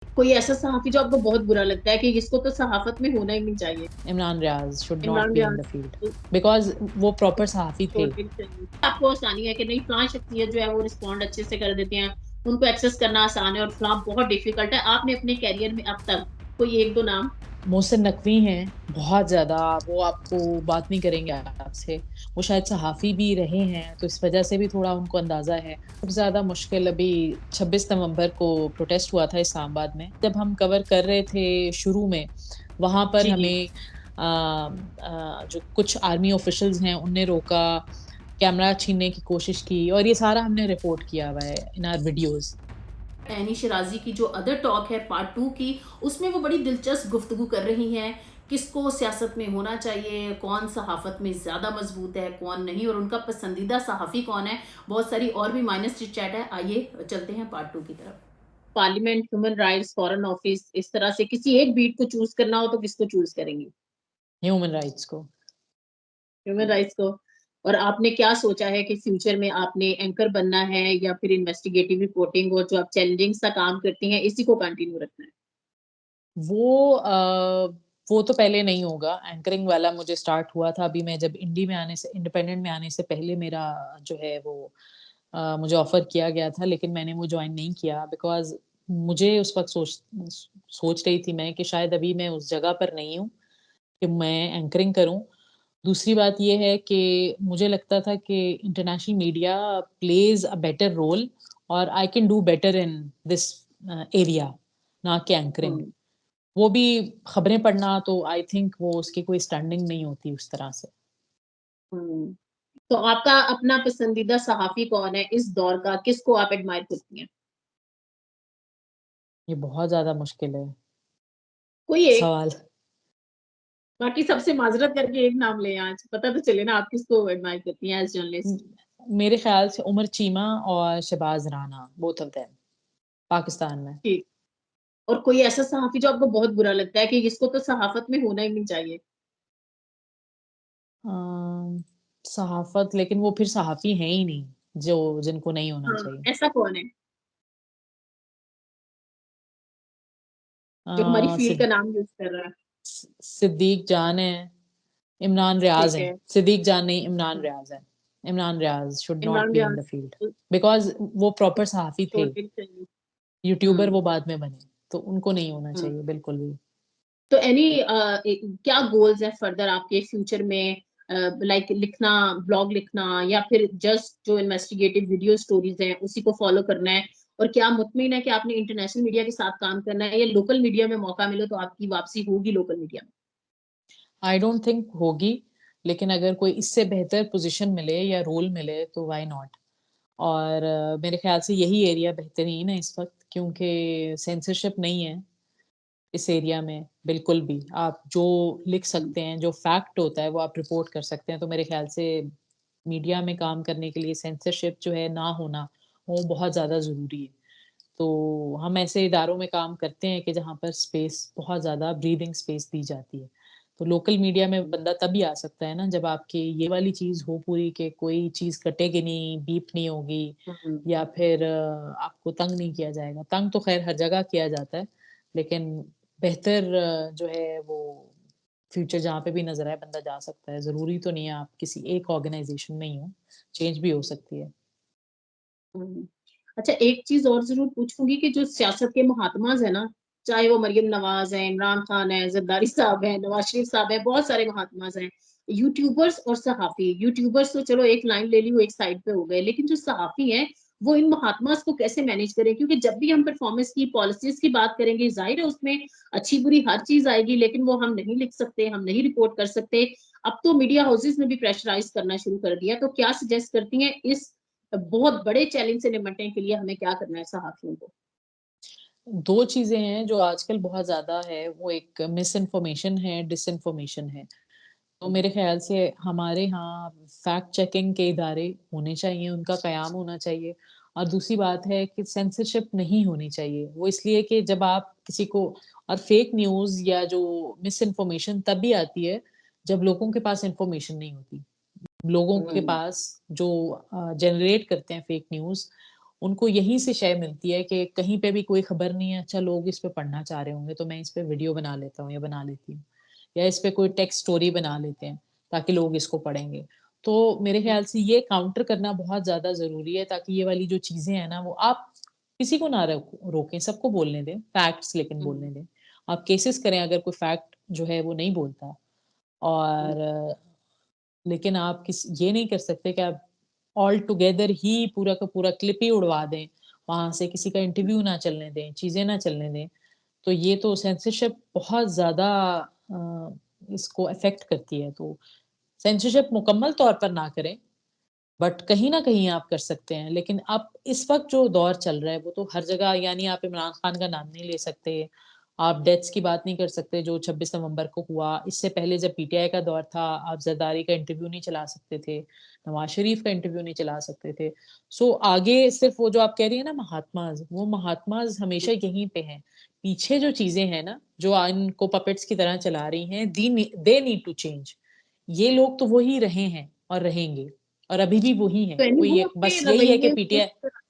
कोई ऐसा सहाफ़ी जो आपको बहुत बुरा लगता है कि इसको तो सहाफ़त में होना ही नहीं चाहिए? Imran Riaz should not Imran be in the Riaz field तो बिकॉज़ वो प्रॉपर सहाफ़ी थे। छोड़नी चाहिए। आपको आसानी है कि नहीं फलाँ शख्सियत जो है वो रिस्पॉन्ड अच्छे से कर देते हैं, उनको एक्सेस करना आसान है और फलाँ बहुत डिफ़िकल्ट है। आपने अपने करियर में अब तक कोई 1-2 नाम मोहसिन नकवी हैं, बहुत ज़्यादा वो आपको बात नहीं करेंगे आपसे। वो शायद सहाफ़ी भी रहे हैं, तो इस वज़ह से भी थोड़ा उनको अंदाज़ा है। सबसे ज़्यादा मुश्किल अभी 26 नवंबर को प्रोटेस्ट हुआ था इस्लामाबाद में। जब हम कवर कर रहे थे शुरू में, वहाँ पर जी। हमें जो कुछ आर्मी ऑफ़िशियल्स हैं, उनने रोका, कैमरा छीनने की कोशिश की और ये सारा हमने रिपोर्ट किया हुआ है इन आवर वीडियोज़। एनी शिराज़ी की जो अदर टॉक है पार्ट 2 की, उसमें वो बड़ी दिलचस्प गुफ्तगू कर रही हैं, किसको सियासत में होना चाहिए, कौन सहाफ़त में ज़्यादा मज़बूत है, कौन नहीं और उनका पसंदीदा सहाफ़ी कौन है। बहुत सारी और भी माइनस चिट-चैट है। आइए चलते हैं पार्ट 2 की तरफ। Parliament, human rights, foreign office इस तरह से किसी एक बीट को चूज़ करना हो तो किसको चूज़ करेंगी? ह्यूमन राइट्स को। ह्यूमन राइट्स को और आपने क्या सोचा है कि फ्यूचर में आपने एंकर बनना है या फिर इन्वेस्टिगेटिव रिपोर्टिंग और जो आप चैलेंजिंग सा काम करती हैं, इसी को कंटिन्यू रखना है? वो तो पहले नहीं होगा, एंकरिंग वाला मुझे स्टार्ट हुआ था अभी मैं जब इंडिपेंडेंट में आने से पहले मेरा जो है वो मुझे ऑफ़र किया गया था लेकिन मैंने वो जॉइन नहीं किया बिकॉज़ मुझे उस वक़्त सोच रही थी मैं कि शायद अभी मैं उस जगह पर नहीं हूँ कि मैं एंकरिंग करूँ। दूसरी बात ये है कि मुझे लगता था कि international media plays a better role और I can do better in this area ना कि एंकरिंग। हुँ, वो भी खबरें पढ़ना तो आई थिंक वो उसकी कोई स्टैंडिंग नहीं होती उस तरह से। हुँ। तो आपका अपना पसंदीदा सहाफ़ी कौन है इस दौर का? किसको आप एडमायर करती हैं? ये बहुत ज़्यादा मुश्किल है कोई एक, सवाल। बाकी सबसे माज़रत करके एक नाम लें आज, पता तो चले ना आप किसको एडमायर करती हैं एज़ जर्नलिस्ट? मेरे ख़्याल से उमर चीमा और Shahbaz Rana both of them Pakistan में। ठीक। और कोई ऐसा सहाफ़ी जो आपको बहुत बुरा लगता है कि इसको तो सहाफ़त में होना ही नहीं चाहिए? अ, सहाफ़त लेकिन वो फिर सहाफ़ी हैं ही नहीं, जो जिनको नहीं होना हाँ, चाहिए। ऐसा कौन है? अ, जो हमारी फ़ील्ड का सिद नाम यूज़ कर रहा है? सिद्दीक जान है, इमरान रियाज़ ठीक हैं। है। सिद्दीक जान नहीं, इमरान हुँ, रियाज़ हैं। Imran Riaz should not Imran be in Riaz the field तो बिकॉज़ वो प्रॉपर सहाफ़ी थे। छोड़नी चाहिए। यूट्यूबर हुँ, वो बाद में बने, तो उनको नहीं होना हुँ। चाहिए बिल्कुल भी। तो एनी क्या गोल्स हैं फर्दर आपके फ्यूचर में लाइक लिखना, ब्लॉग लिखना या फिर जस्ट जो इन्वेस्टिगेटिव वीडियो स्टोरीज़ हैं, उसी को फ़ॉलो करना है? और क्या मुतमिन है कि आपने इंटरनेशनल मीडिया के साथ काम करना है या लोकल मीडिया में मौका मिले तो आपकी वापसी होगी लोकल मीडिया में? आई डोंट थिंक होगी, लेकिन अगर कोई इससे बेहतर पोज़ीशन मिले या रोल मिले तो व्हाई नॉट? और मेरे ख़्याल से यही एरिया बेहतरीन है इस वक़्त क्योंकि सेंसरशिप नहीं है इस एरिया में बिल्कुल भी। आप जो लिख हुँ, सकते हैं, जो फैक्ट होता है वो आप रिपोर्ट कर सकते हैं, तो मेरे ख़्याल से मीडिया में काम करने के लिए सेंसरशिप जो है ना होना, वो बहुत ज़्यादा ज़रूरी है। तो हम ऐसे इदारों में काम करते हैं कि जहाँ पर स्पेस बहुत ज़्यादा ब्रीथिंग स्पेस दी जाती है। तो लोकल मीडिया में बंदा तभी आ सकता है ना जब आपकी ये वाली चीज़ हो पूरी कि कोई चीज़ कटेगी नहीं, बीप नहीं होगी हुँ, या फिर आपको तंग नहीं किया जाएगा। तंग तो ख़ैर हर जगह किया जाता है, लेकिन बेहतर जो है वो फ्यूचर जहाँ पे भी नज़र आए बंदा जा सकता है। ज़रूरी तो नहीं है आप किसी एक ऑर्गनाइज़ेशन में ही हो, चेंज भी हो सकती है। हुँ। अच्छा एक चीज़ और ज़रूर पूछूँगी कि जो सियासत के महात्माज़ हैं ना, चाहे वो मरियम नवाज़ हैं, इमरान खान है, ज़रदारी साहब हैं, नवाज़ शरीफ साहब हैं, बहुत सारे महात्माज़ हैं। यूट्यूबर्स और सहाफ़ी, यूट्यूबर्स तो चलो एक लाइन ले ली वो एक साइड पे हो गए, लेकिन जो सहाफ़ी हैं, वो इन महात्माज़ को कैसे मैनेज करें? क्योंकि जब भी हम परफ़ॉर्मेंस की, पॉलिसीज़ की बात करेंगे, ज़ाहिर है उसमें अच्छी-बुरी हर चीज़ आएगी, लेकिन वो हम नहीं लिख सकते, हम नहीं रिपोर्ट कर सकते। अब तो मीडिया हाउसेज़ ने भी प्रेशराइज़ करना शुरू कर दिया, तो क्या सजेस्ट करती हैं इस बहुत बड़े चैलेंज से निपटने के लिए हमें क्या करना है सहाफ़ियों को? 2 चीज़ें हैं जो आजकल बहुत ज़्यादा है, वो एक मिस इन्फॉर्मेशन है, डिसइन्फॉर्मेशन है। तो मेरे ख़्याल से हमारे यहाँ फैक्ट चेकिंग के इदारे होने चाहिए, उनका क़याम होना चाहिए और दूसरी बात है कि सेंसरशिप नहीं होनी चाहिए। वो इसलिए कि जब आप किसी को और फ़ेक न्यूज़ या जो मिस इन्फॉर्मेशन तभी आती है, जब लोगों के पास इन्फॉर्मेशन नहीं होती। लोगों के हुँ, पास जो जनरेट करते हैं फ़ेक न्यूज़, उनको यहीं से शय मिलती है कि कहीं पे भी कोई खबर नहीं है, अच्छा लोग इस पे पढ़ना चाह रहे होंगे तो मैं इस पे वीडियो बना लेता हूँ या बना लेती हूँ। या इस पे कोई टेक्स्ट स्टोरी बना लेते हैं, ताकि लोग इसको पढ़ेंगे। तो मेरे ख़्याल से ये काउंटर करना बहुत ज़्यादा ज़रूरी है ताकि ये वाली जो चीज़ें हैं ना वो आप किसी को ना रोकें, सबको बोलने दें, फैक्ट्स लेकिन हुँ, बोलने दें। आप केसेस करें अगर कोई फैक्ट जो है वो नहीं बोलता हुँ, और लेकिन आप ये नहीं कर सकते कि आप ऑल टुगेदर ही पूरा का पूरा क्लिप ही उड़वा दें, वहाँ से किसी का इंटरव्यू ना चलने दें, चीज़ें ना चलने दें। तो ये तो सेंसरशिप बहुत ज़्यादा इसको अफ़ेक्ट करती है। तो सेंसरशिप मुकम्मल तौर पर ना करें, बट कहीं न कहीं आप कर सकते हैं। लेकिन अब इस वक़्त जो दौर चल रहा है, वो तो हर जगह यानी आप इमरान खान का नाम नहीं ले सकते, आप डेथ्स की बात नहीं कर सकते जो 26 नवंबर को हुआ। इससे पहले जब पीटीआई का दौर था, आप ज़रदारी का इंटरव्यू नहीं चला सकते थे, नवाज़ शरीफ का इंटरव्यू नहीं चला सकते थे। सो आगे सिर्फ़ वो जो आप कह रही हैं ना महात्माज़, वो महात्माज़ हमेशा यहीं पे हैं। पीछे जो चीज़ें हैं ना, जो इनको पपेट्स की तरह चला रही हैं, दे नीड टू चेंज। ये लोग तो वो ही रहे हैं और रहेंगे। और अभी भी वही तो हैं, यानी कोई वो एक अपने बस यही है कि रवैये किस पीटीआई तरह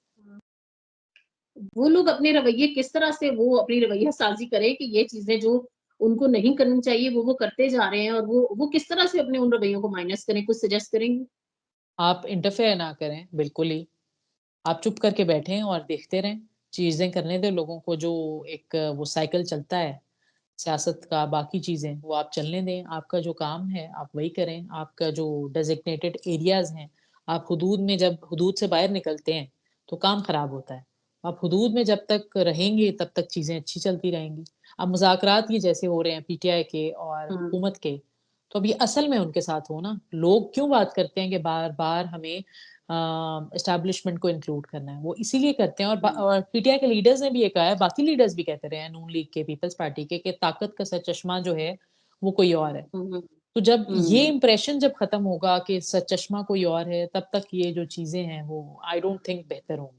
वो लोग अपने रवैये किस तरह से वो अपनी रवैया साज़ी करें कि ये चीज़ें जो उनको नहीं करनी चाहिए वो करते जा रहे हैं और वो किस तरह से अपने उन रवैयों को माइनस करें, कुछ सजेस्ट करेंगे? आप इंटरफेयर ना करें, बिल्कुल ही। आप चुप करके बैठें और देखते रहें, चीज़ें करने दें लोगों को जो एक वो साइकिल चलता है, सियासत का बाकी चीज़ें वो आप चलने दें। आपका जो काम है आप वही करें, आपका जो डेज़िग्नेटेड एरियाज़ हैं, आप हुदूद में जब हुदूद से बाहर निकलते हैं, तो काम खराब होता है। आप हुदूद में जब तक रहेंगे तब तक चीज़ें अच्छी चलती रहेंगी। अब मुज़ाकरात ये जैसे हो रहे हैं पीटीआई के और हुँ, हुकूमत के, तो अब ये असल में उनके साथ हो ना, लोग क्यों बात करते हैं कि बार-बार हमें एस्टेब्लिशमेंट को इंक्लूड करना है, वो इसीलिए करते हैं हुँ, और पीटीआई के लीडर्स ने भी ये कहा है, बाकी लीडर्स भी कहते रहे हैं, नून लीग के, पीपल्स पार्टी के, कि ताकत का सरचश्मा जो है, वो कोई और है। हुँ, हुँ, तो जब ये हुँ। इंप्रेशन जब खत्म होगा कि सरचश्मा कोई और है, तब तक ये जो चीज़ें हैं, वो आई डोंट थिंक बेहतर होंगी।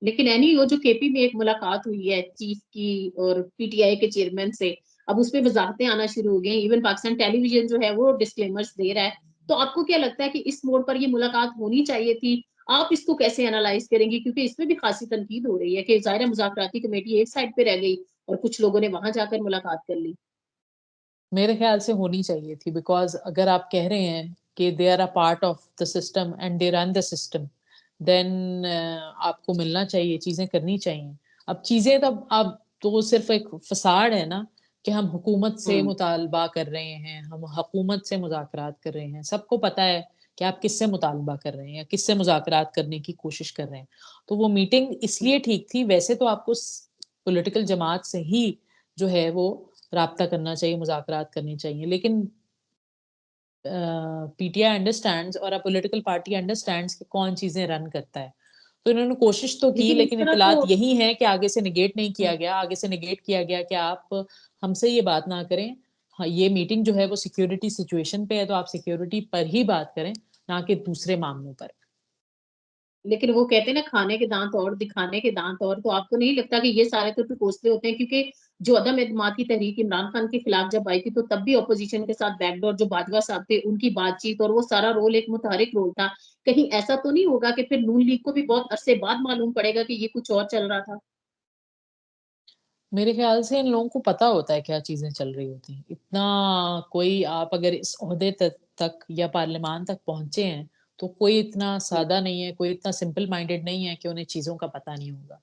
लेकिन एनी वो जो केपी में एक मुलाकात हुई है चीफ की और पीटीआई के चेयरमैन से, अब उसपे वज़ाहतें आना शुरू हो गई हैं। इवन पाकिस्तान टेलीविज़न जो है वो डिस्क्लेमर्स दे रहा है। तो आपको क्या लगता है कि इस मोड़ पर ये मुलाकात होनी चाहिए थी? आप इसको कैसे एनालाइज़ करेंगी? क्योंकि इसमें भी खासी तनकीद हो रही है कि ज़ाहिर है मुज़ाकराती कमेटी एक साइड पे रह गई और कुछ लोगों ने वहाँ जाकर मुलाकात कर ली। मेरे ख्याल से होनी चाहिए थी बिकॉज़ अगर आप कह रहे हैं कि they are a part of the system and they run the system, then आपको मिलना चाहिए, चीज़ें करनी चाहिए। अब चीज़ें तब अब तो सिर्फ़ एक फ़साड है ना कि हम हुकूमत से हुँ, मुतालबा कर रहे हैं, हम हुकूमत से मुज़ाकरात कर रहे हैं। सबको पता है कि आप किससे मुतालबा कर रहे हैं या किससे मुज़ाकरात करने की कोशिश कर रहे हैं। तो वो मीटिंग हुँ। इसलिए ठीक थी, वैसे तो आपको पॉलिटिकल जमात से ही जो है वो राब्ता करना चाहिए, मुज़ाकरात करनी चाहिए। लेकिन पीटीआई अंडरस्टैंड्स और अ पॉलिटिकल पार्टी अंडरस्टैंड्स कि कौन चीज़ें रन करता है। तो इन्होंने कोशिश तो की लेकिन इस लेकिन तरह तो इत्तलात यही है कि आगे से नेगेट नहीं हुँ। किया गया। आगे से नेगेट किया गया कि आप हमसे ये बात ना करें। हाँ, ये मीटिंग जो है वो सिक्योरिटी सिचुएशन पे है तो आप सिक्योरिटी पर ही बात करें, ना कि दूसरे मामलों पर। लेकिन वो कहते हैं ना खाने के दाँत और, दिखाने के दाँत और, तो आपको नहीं लगता कि ये सारे तो टकोसले होते हैं क्योंकि जो अदम एतमाद की तहरीक इमरान खान के खिलाफ जब आई थी तो तब भी ऑपोज़िशन के साथ बैकडोर जो बाजवा साहब थे उनकी बातचीत और वो सारा रोल एक मुतहरिक रोल था। कहीं ऐसा तो नहीं होगा कि फिर नून लीग को भी बहुत अरसे बाद मालूम पड़ेगा कि ये कुछ और चल रहा था? मेरे ख़्याल से इन लोगों को पता होता है क्या चीज़ें चल रही होती हैं। इतना कोई आप अगर इस ओहदे तक या पार्लियामान तक पहुँचे हैं, तो कोई इतना हुँ, सादा नहीं है, कोई इतना सिंपल माइंडेड नहीं है कि उन्हें चीज़ों का पता नहीं होगा।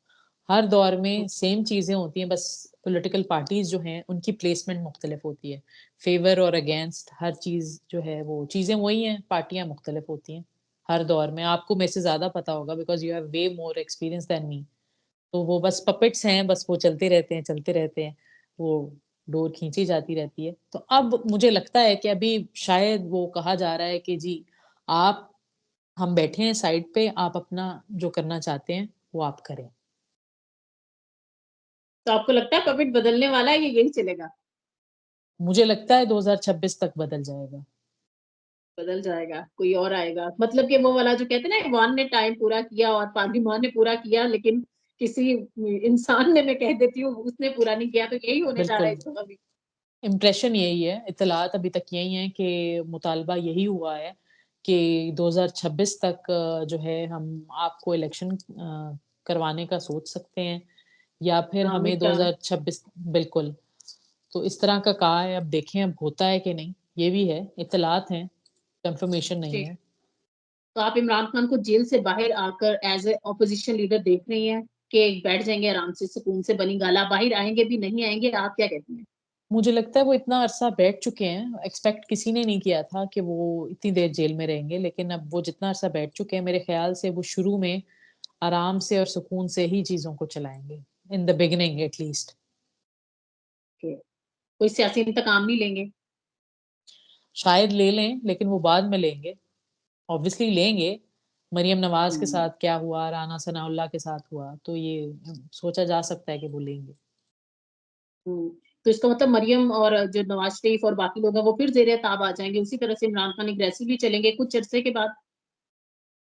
हर दौर हुँ। में सेम चीज़ें होती हैं, बस पॉलिटिकल पार्टीज़ जो हैं, उनकी प्लेसमेंट मुख्तलिफ होती है। फ़ेवर और अगेंस्ट हर चीज़ जो है वो चीज़ें वही हैं, पार्टियाँ मुख्तलिफ होती हैं, हर दौर में। आपको मेरे से ज़्यादा पता होगा because you have way more experience than me. तो वो बस पपेट्स हैं, बस वो चलते रहते हैं, चलते रहते हैं। वो डोर खींची जाती रहती है। तो अब मुझे लगता है कि अभी शायद वो कहा जा रहा है कि जी, आप हम बैठे हैं साइड पे, आप अपना जो करना चाहते हैं, वो आप करें। तो आपको लगता है पपेट बदलने वाला है या यही चलेगा? मुझे लगता है 2026 तक बदल जाएगा। बदल जाएगा, कोई और आएगा। मतलब कि वो वाला जो कहते हैं ना इरफान ने टाइम पूरा किया और पार्लिमान ने पूरा किया लेकिन किसी इंसान ने मैं कह देती हूँ उसने पूरा नहीं किया तो यही होने जा रहा है बिल्कुल, इस दफ़ा भी। इम्प्रेशन यही है, इत्तलात अभी तक यही हैं कि मुतालबा यही हुआ है कि 2026 तक जो है हम आपको इलेक्शन करवाने का सोच सकते हैं या फिर हाँ, हमें मिड टर्म। 2026 बिल्कुल। तो इस तरह का कहा है, अब देखें अब होता है कि नहीं, ये भी है, इत्तलात हैं, कन्फर्मेशन नहीं ठीक। है। तो आप इमरान खान को जेल से बाहर आकर एज़ ए ऑपोज़िशन लीडर देख रही हैं कि बैठ जाएँगे आराम से, सुकून से बनी गाला, बाहर आएँगे भी, नहीं आएँगे, आप क्या कहती हैं? मुझे लगता है वो इतना अरसा बैठ चुके हैं, एक्सपेक्ट किसी ने नहीं किया था कि वो इतनी देर जेल में रहेंगे, लेकिन अब वो जितना अरसा बैठ चुके हैं, मेरे ख़्याल से वो शुरू में आराम से और सुकून से ही चीज़ों को चलाएँगे, in the beginning at least. कि कोई सियासी इंतकाम नहीं लेंगे? शायद ले लें, लेकिन वो बाद में लेंगे, ऑब्वियसली लेंगे। मरियम नवाज़ के हुँ, साथ क्या हुआ, राना सनाउल्लाह के साथ हुआ, तो ये सोचा जा सकता है कि वो लेंगे। हुँ। तो इसका मतलब मरियम और जो नवाज़ शरीफ और बाकी लोग हैं, वो फिर ज़ेर-ए-ताब आ जाएँगे, उसी तरह से इमरान खान एग्रेसिवली चलेंगे कुछ अरसे के बाद?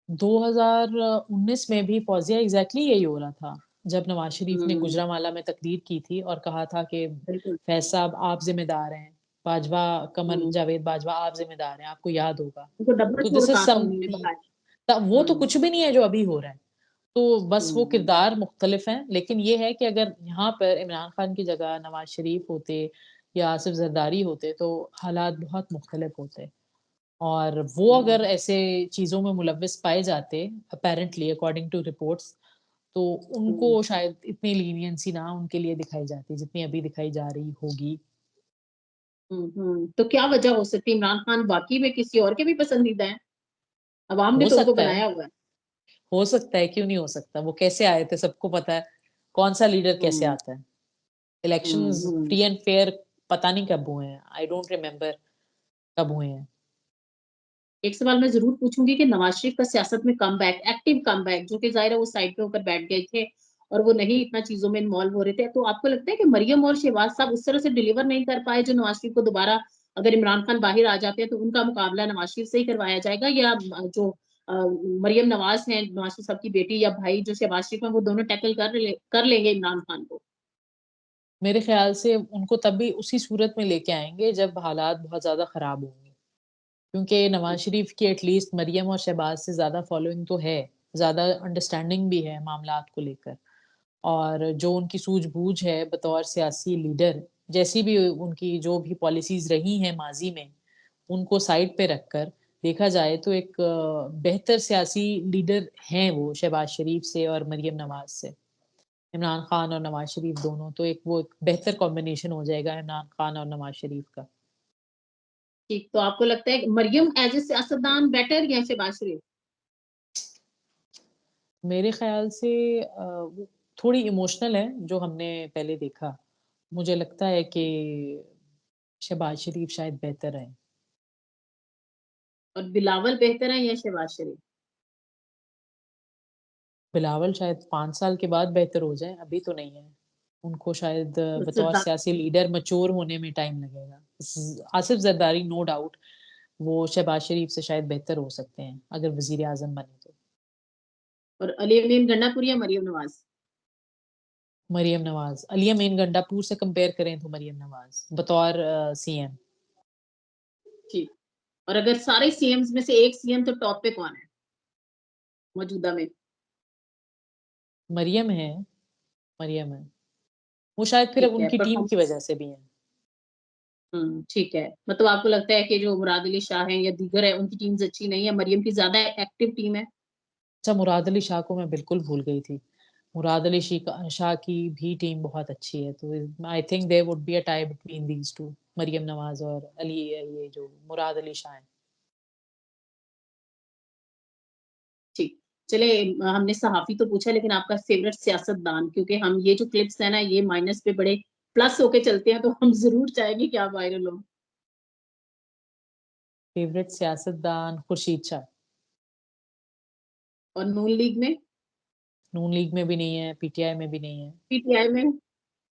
2019 में भी फ़ौज़िया एग्ज़ैक्टली यही हो रहा था, जब नवाज़ शरीफ ने हुँ, गुजरांवाला में तकरीर की थी और कहा था कि बिल्कुल। फैज़ साहब आप ज़िम्मेदार हैं, बाजवा कमर हुँ, जावेद बाजवा आप ज़िम्मेदार हैं, आपको याद होगा। उनको डब्बा तो चोर दिस इज़ कहा था उन्होंने समथि बताया। त वो तो हुँ, कुछ भी नहीं है जो अभी हो रहा है। तो बस वो हुँ, किरदार मुख्तलिफ हैं, लेकिन ये है कि अगर यहाँ पर इमरान खान की जगह नवाज़ शरीफ होते या आसिफ ज़रदारी होते, तो हालात बहुत मुख्तलिफ होते। और वो अगर हुँ, ऐसे चीज़ों में मुलव्विस पाए जाते अपैरेंटली अकॉर्डिंग टू रिपोर्ट्स, तो हुँ, उनको शायद इतनी लीनियंसी ना उनके लिए दिखाई जाती, जितनी अभी दिखाई जा रही होगी। हुँ। तो क्या वजह हो सकती है इमरान खान वाक़ई में किसी और के भी पसंदीदा हैं? अवाम ने हो तो उनको सकता है बनाया हुआ है। हो सकता है, क्यों नहीं हो सकता? वो कैसे आए थे सबको पता है, कौन-सा लीडर कैसे हुँ, आता है। हुँ, इलेक्शंस हुँ। फ्री एंड फेयर पता नहीं कब हुए हैं, आई डोंट रिमेंबर कब हुए हैं। एक सवाल मैं ज़रूर पूछूँगी कि नवाज़ शरीफ का सियासत में कमबैक, एक्टिव कमबैक जो कि ज़ाहिर है वो साइड पे होकर बैठ गए थे और वो नहीं इतना चीज़ों में इन्वॉल्व हो रहे थे। तो आपको लगता है कि मरियम और शहबाज़ साहब उस तरह से डिलीवर नहीं कर पाए जो नवाज़ शरीफ को दोबारा अगर इमरान खान बाहर आ जाते हैं तो उनका मुकाबला नवाज़ शरीफ से ही करवाया जाएगा या जो अ, मरियम नवाज़ हैं, नवाज़ शरीफ साहब की बेटी या भाई जो शहबाज़ शरीफ हैं वो दोनों टैकल कर लेंगे इमरान खान को? मेरे ख़्याल से उनको तब भी उसी सूरत में लेके आएँगे जब हालात बहुत ज़्यादा ख़राब होंगे। क्योंकि नवाज़ शरीफ की एटलीस्ट मरियम और शहबाज़ से ज़्यादा फ़ॉलोइंग तो है, ज़्यादा अंडरस्टैंडिंग भी है मामलात को लेकर। और जो उनकी सूझ-बूझ है बतौर सियासी लीडर, जैसी भी उनकी जो भी पॉलिसीज़ रही हैं माज़ी में, उनको साइड पे रखकर देखा जाए तो एक बेहतर सियासी लीडर हैं वो शहबाज़ शरीफ से और मरियम नवाज़ से। इमरान खान और नवाज़ शरीफ दोनों, तो एक वो एक बेहतर कॉम्बिनेशन हो जाएगा इमरान खान और नवाज़ शरीफ का। ठीक, तो आपको लगता है कि मरियम एज़ ए सियासतदान बेटर या शहबाज़ शरीफ? मेरे ख़्याल से वो थोड़ी इमोशनल है, जो हमने पहले देखा। मुझे लगता है कि शहबाज़ शरीफ शायद बेहतर है। और बिलावल बेहतर है या शहबाज़ शरीफ? बिलावल शायद 5 साल के बाद बेहतर हो जाएँ, अभी तो नहीं है। उनको शायद तो बतौर सरदार सियासी लीडर मैच्योर होने में टाइम लगेगा। आसिफ ज़रदारी नो डाउट वो शहबाज़ शरीफ से शायद बेहतर हो सकते हैं, अगर वज़ीर-ए-आज़म बने तो। और अली अमीन गंडापुर या मरियम नवाज़? मरियम नवाज़, अली अमीन गंडापुर से कंपेयर करें तो मरियम नवाज़ बतौर सीएम। ठीक। और अगर सारे सीएम्स में से एक सीएम तो टॉप पे कौन है मौजूदा में? मरियम है मरियम है। वो शायद फिर ठीक है, उनकी टीम परफॉर्म की वज़ह से भी हैं। ठीक है। मतलब आपको लगता है कि जो मुराद अली शाह हैं या दीगर हैं, उनकी टीम्स अच्छी नहीं है, मरियम की ज़्यादा एक्टिव टीम है? अच्छा, मुराद अली शाह को मैं बिल्कुल भूल गई थी। मुराद अली शाह की भी टीम बहुत अच्छी है, तो I think there would be a tie between these 2 Maryam Nawaz और ये जो मुराद अली शाह हैं। ठीक। चलिए हमने सहाफ़ी तो पूछा लेकिन आपका फ़ेवरेट सियासतदान क्योंकि हम ये जो क्लिप्स हैं ना, ये माइनस पे बड़े प्लस होके चलते हैं, तो हम ज़रूर चाहेंगे कि आप वायरल हो। फ़ेवरेट सियासतदान खुर्शीद शाह, और नून लीग में? नून लीग में भी नहीं है, पीटीआई में भी नहीं है। पीटीआई में?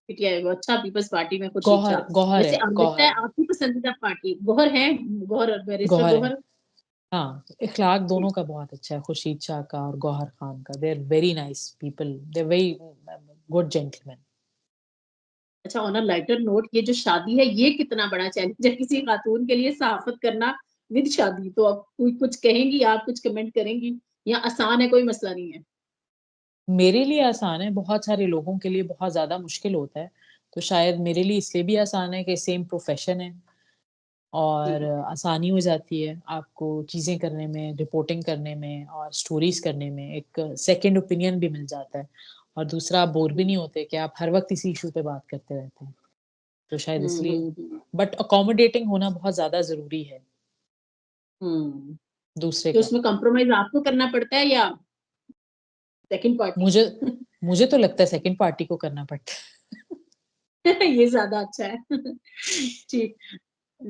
पीटीआई वो अच्छा पीपल्स पार्टी में खुर्शीद गौहर शाह। गौहर वैसे है लगता है गौहर आपकी पसंदीदा पार्टी गौहर है? गौहर बैरिस्टर गौहर है। गौहर? हाँ, इखलाक जी। दोनों का बहुत अच्छा है, खुर्शीद शाह का और गौहर खान का। They are very nice people, they are very good gentleman. अच्छा ऑन अ लाइटर नोट ये जो शादी है ये कितना बड़ा चैलेंज है किसी खातून के लिए सहाफ़त करना विद शादी। तो आप कोई कुछ कहेंगी, आप कुछ कमेंट करेंगी या आसान है, कोई मसला नहीं है? मेरे लिए आसान है, बहुत सारे लोगों के लिए बहुत ज़्यादा मुश्किल होता है। तो शायद मेरे लिए इसलिए भी आसान है कि सेम प्रोफ़ेशन है और जी। आसानी हो जाती है आपको चीज़ें करने में, रिपोर्टिंग करने में और स्टोरीज़ करने में। एक सेकंड ओपिनियन भी मिल जाता है और दूसरा आप बोर भी हुँ, नहीं होते कि आप हर वक़्त इसी इश्यू पे बात करते रहते हैं। तो शायद हुँ, इसलिए हुँ, हुँ, बट अकोमोडेटिंग होना बहुत ज़्यादा ज़रूरी है हुँ। दूसरे तो का। उसमें कॉम्प्रोमाइज़ आपको करना पड़ता है या सेकंड पार्टी मुझे को? मुझे तो लगता है सेकंड पार्टी को करना पड़ता है। ये ज़्यादा अच्छा है। ठीक।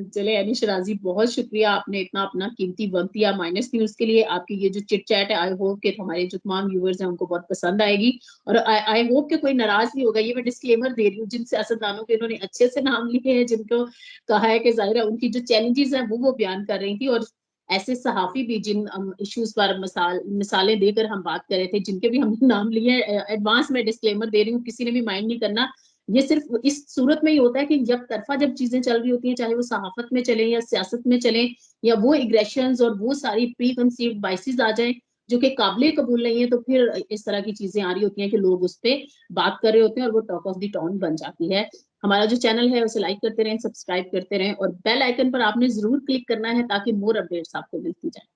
चलिए अनीश राज़ी, बहुत शुक्रिया, आपने इतना अपना कीमती वक़्त दिया माइनस न्यूज़ के लिए। आपकी ये जो चिट-चैट है, आई होप कि हमारे जो तमाम व्यूअर्स हैं उनको बहुत पसंद आएगी और आई आई होप कि कोई नाराज़ नहीं होगा। ये मैं डिस्क्लेमर दे रही हूँ, जिन सियासतदानों के इन्होंने अच्छे से नाम लिए हैं, जिनको कहा है कि ज़ाहिर है उनकी जो चैलेंजेज़ हैं वो बयान कर रही थी और ऐसे सहाफ़ी भी जिन इश्यूज़ पर मिसालें देकर हम बात कर रहे थे, जिनके भी हमने नाम लिए हैं, एडवांस में डिस्क्लेमर दे रही हूँ, किसी ने भी माइंड नहीं करना। ये सिर्फ इस सूरत में ही होता है कि जब तरफ़ा जब चीज़ें चल रही होती हैं, चाहे वो सहाफ़त में चलें या सियासत में चलें या वो एग्रेशंस और वो सारी प्री कंसीव्ड बायसेस आ जाएँ, जो कि काबिल कबूल नहीं है, तो फिर इस तरह की चीज़ें आ रही होती हैं कि लोग उस पे बात कर रहे होते हैं और वो टॉक ऑफ द टाउन बन जाती है। हमारा जो चैनल है उसे लाइक करते रहें, सब्सक्राइब करते रहें और बेल आइकन पर आपने ज़रूर क्लिक करना है ताकि मोर अपडेट्स आपको मिलती जाएँ।